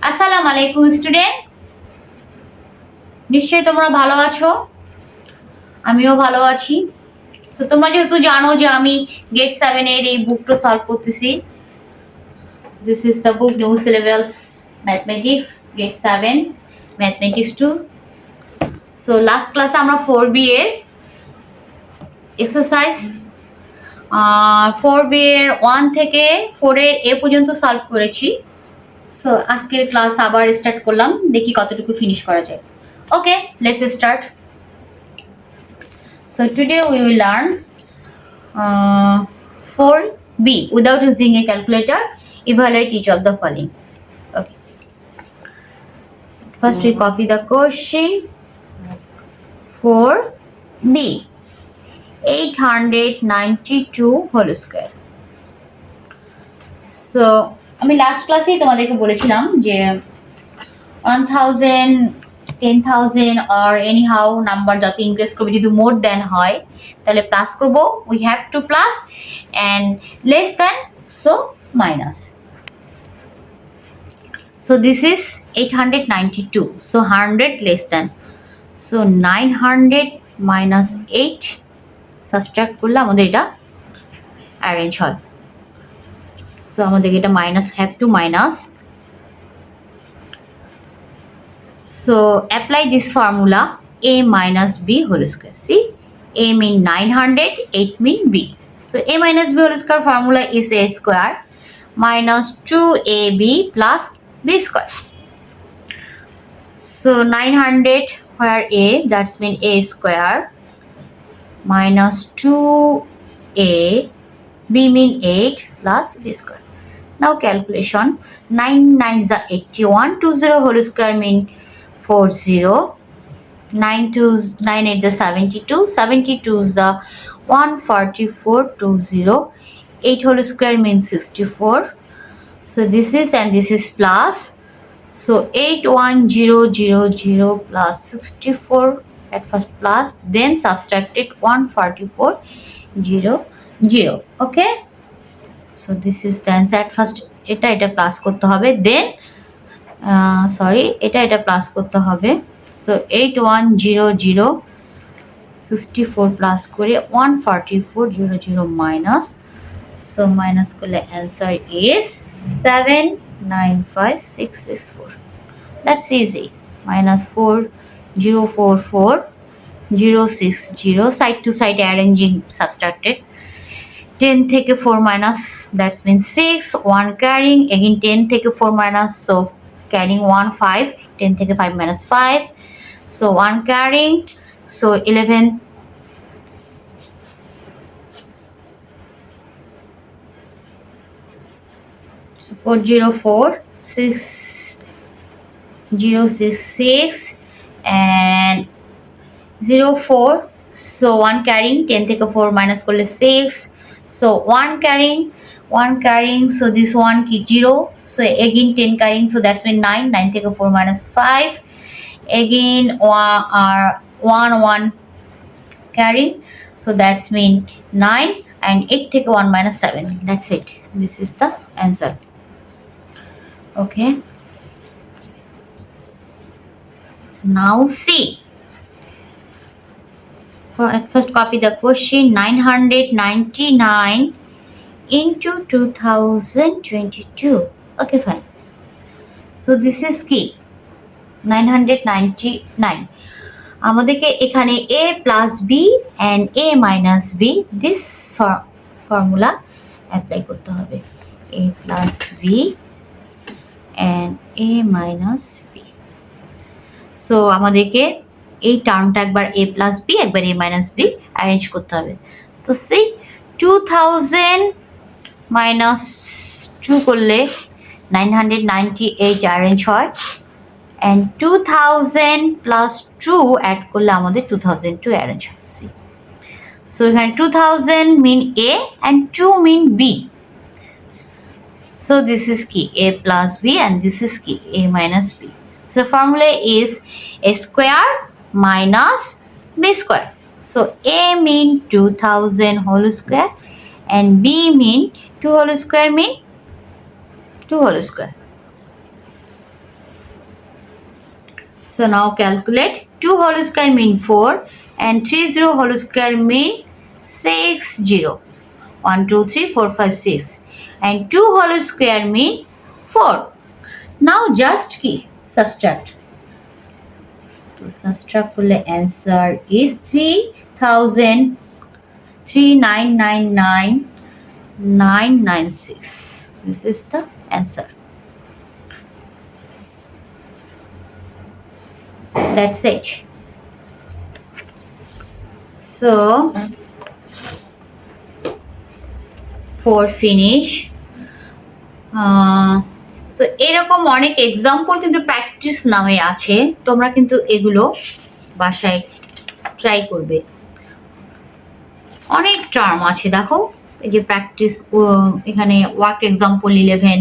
আসসালামু আলাইকুম স্টুডেন্ট, নিশ্চয়ই তোমরা ভালো আছো, আমিও ভালো আছি। সো তোমরা যেহেতু জানো যে আমি গেট 7 এর এই বুকটা সলভ করতেছি। This is the book new syllabus mathematics gate 7 mathematics 2। So last ক্লাসে আমরা 4B এর এক্সারসাইজ 4B এর 1 থেকে 4 এর এ পর্যন্ত সলভ করেছি। সো আজকের ক্লাস আবার স্টার্ট করলাম, দেখি কতটুকু ফিনিশ করা যায়। Okay, let's start. So today we will learn 4B. Without using a calculator, evaluate each of the following. Okay. First we copy the question. 4B. 892 whole square. So আমি last ক্লাসেই তোমাদেরকে বলেছিলাম যে 1000 10,000 or anyhow নাম্বার যত increase করবে, যদি মোর দেন হয় তাহলে প্লাস করব, we have to plus, and less than so minus. So this is 892, so 100 less than, so 900 minus 8 subtract করলে আমাদের এটা অ্যারেঞ্জ হয়। সো আমাদের এটা minus, have to minus. So apply this formula, a minus b whole square. See, a mean 900, 8 mean b. So a minus b whole square formula is a square minus 2ab plus b square. So 900 where a, that's mean a square, minus 2a, b mean 8 plus b square. Now calculation, 9 9s are 81, 20 whole square mean 40, 9 2s 9 8 is 72, 72 is 144, 20, 8 whole square means 64. So this is, and this is plus, so 81000 plus 64 at first plus, then subtracted 144 0 okay. So this is the answer. At first এটা plus করতে হবে, দেন sorry এটা plus করতে হবে। So 8100 64 plus করে 144 minus, so minus করলে answer is 795664. That's easy. Minus 4044 060, side to side arranging subtracted. 10 থেকে 4 minus, that means 6, 1 carrying, again 10 থেকে 4 minus, so carrying 1 5, 10 থেকে 5 minus 5, so 1 carrying, so 11, so 404 6066 and 04, so 1 carrying, 10 থেকে 4 minus করলে 6, so 1 carrying, so this one ki 0, so again 10 carrying, so that's mean 9 9 থেকে 4 minus 5, again 1 carrying, so that's mean 9, and 8 থেকে 1 minus 7. That's it. This is the answer. Okay, now see. At first copy the question. 999 into 2022. Okay, fine. So this is key. 999. আমাদেরকে এখানে a plus b and a minus b, this formula apply করতে হবে। a plus b and a minus b. So আমাদেরকে এই টার্মটা একবার a plus b একবার a minus b arrange করতে হবে। তো সেই 2000 মাইনাস 2 করলে 998 অ্যারেঞ্জ হয়, অ্যান্ড 2000 প্লাস 2 অ্যাড করলে আমাদের 2002 অ্যারেঞ্জ হয়। সি, সো এখানে 2000 mean a and 2 mean b, so this is key a plus b and this is key a minus b. So formula is a square minus b square. So a mean 2000 whole square and b mean 2 whole square mean 2 whole square. So now calculate 2 whole square mean 4 and 30 whole square mean 60. 1, 2, 3, 4, 5, 6 and 2 whole square mean 4. Now just key subtract. To subtract the answer is 3,3999,996. This is the answer. That's it. So for finish. So এরকম অনেক example কিন্তু practice নামে আছে, তোমরা কিন্তু এগুলো বাসায় try করবে। অনেক টার্ম আছে দেখো, এই যে প্র্যাকটিস এখানে ওয়ার্ক এক্সাম্পল 11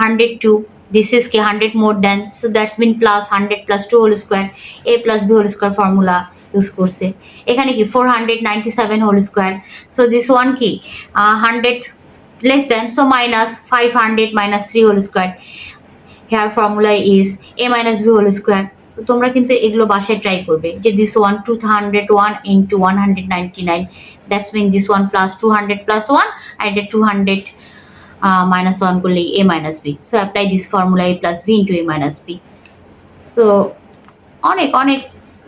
102 দিস ইজ কি 100 more than, so that's mean plus 100 plus 2 whole square a plus b whole square formula use করছে। এখানে কি 497 whole square, so this one কি 100 less than, so minus 500 minus 3 whole square. Here formula is a minus b whole square. So তোমরা কিন্তু এগুলো বাসায় try করবে যে this one 201 into 199, that's mean this one plus 200 plus 1 and 200 minus 1 করলে a minus b. So apply this formula a plus b into a minus b. So অনেক অনেক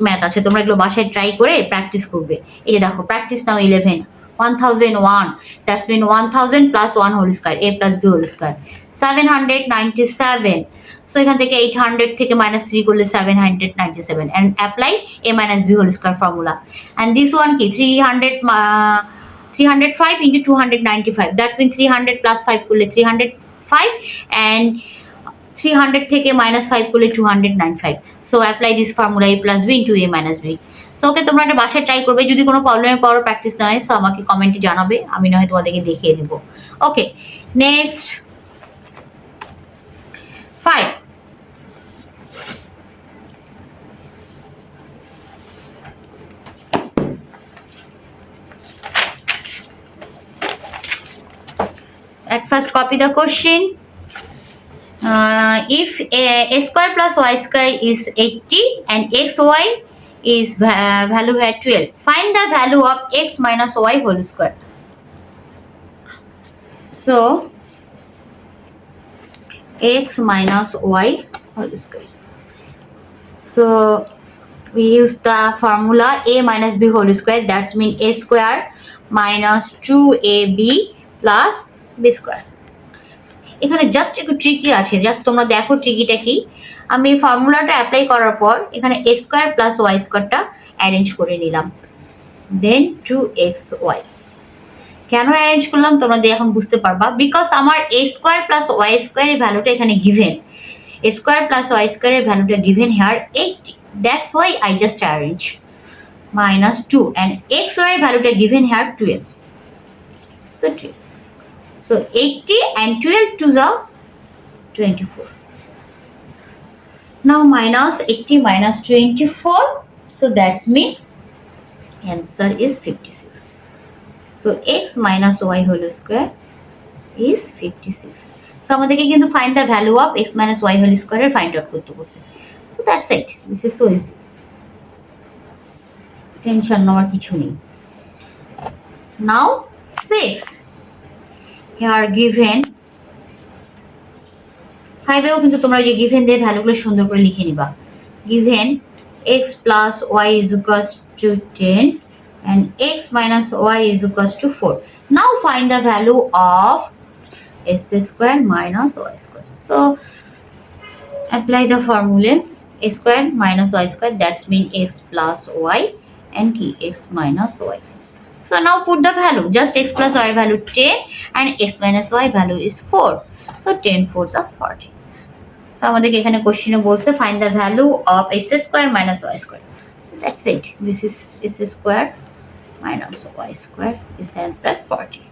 math আছে, তোমরা এগুলো বাসায় ট্রাই করে প্র্যাকটিস করবে। এই যে দেখো practice now 11 1001, that's mean 1000 plus 1 whole square a plus b whole square 797. So এখান থেকে 800 থেকে minus 3 করলে 797 and apply a minus b whole square formula. And this one কি 305 into 295, that's mean 300 plus 5 করলে 305 and 300 থেকে minus 5 করলে 295. So apply this formula a plus b into a minus b. So okay, তোমরা একটা বাসায় try করবে, যদি কোনো প্রবলেমে পাওয়ার প্র্যাকটিস না হয় সো আমাকে কমেন্টে জানাবে, আমি না হয় তোমাদেরকে দেখিয়ে দেবো। ওকে, next 5 at first copy the question. If a square plus y square is 80 and xy is value at 12, find the value of x minus y whole square. So x minus y whole square, so we use the formula a minus b whole square, that's mean a square minus 2ab plus b square. এখানে just একটু tricky আছে, just তোমরা দেখো ট্রিকিটা কি। আমি এই ফর্মুলাটা apply করার পর এখানে a স্কোয়ার প্লাস ওয়াই স্কোয়ারটা অ্যারেঞ্জ করে নিলাম, দেন 2xy। কেন অ্যারেঞ্জ করলাম তোমরা এখন বুঝতে পারবা, বিকজ আমার a স্কোয়ার প্লাস ওয়াই স্কোয়ারের ভ্যালুটা এখানে given, a square plus y স্কোয়ারের ভ্যালুটা given here 80, that's why I just arrange minus 2 and xy এর ভ্যালুটা given here 12, so 2. So 80 and 12 to the 24. Now minus 80 minus 24. So that's mean answer is 56. So x minus y whole square is 56. So আমাদেরকে কিন্তু find the value of x minus y whole square find out করতে বলছে। So that's it. This is so easy. Tension নেওয়ার কিছু নেই। Now 6. Here given 5এও কিন্তু তোমরা যে given দিয়ে ভ্যালুগুলো সুন্দর করে লিখে নিবা। Given x plus y is equals to 10 and x minus y is equals to 4. Now find the value of x square minus y square. So apply the formula a square minus y square, that's mean x plus y and key x minus y. So now put the value, just x plus y value 10 and x minus y value is 4. So 10 4s are 40. So আমাদেরকে এখানে কোশ্চেনে বলছে find the value of x square minus y square. So that's it. This is x square minus y square is answer 40.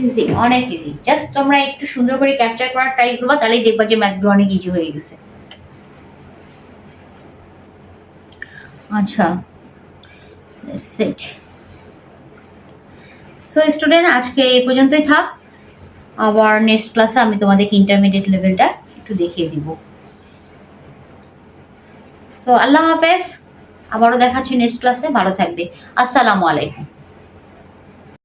Easy, অনেক easy. Just তোমরা একটু সুন্দর করে capture করার ট্রাই করবা, তাহলেই দেখবা যে ম্যাথগুলো অনেক ইজি হয়ে গেছে। আচ্ছা, that's it. So student, আজকে এই পর্যন্তই থাক। আবার নেক্সট ক্লাসে আমি তোমাদেরকে ইন্টারমিডিয়েট লেভেলটা একটু দেখিয়ে দিব। সো আল্লাহ হাফেজ, আবারও দেখাচ্ছি নেক্সট ক্লাসে, ভালো থাকবে। আসসালামু আলাইকুম।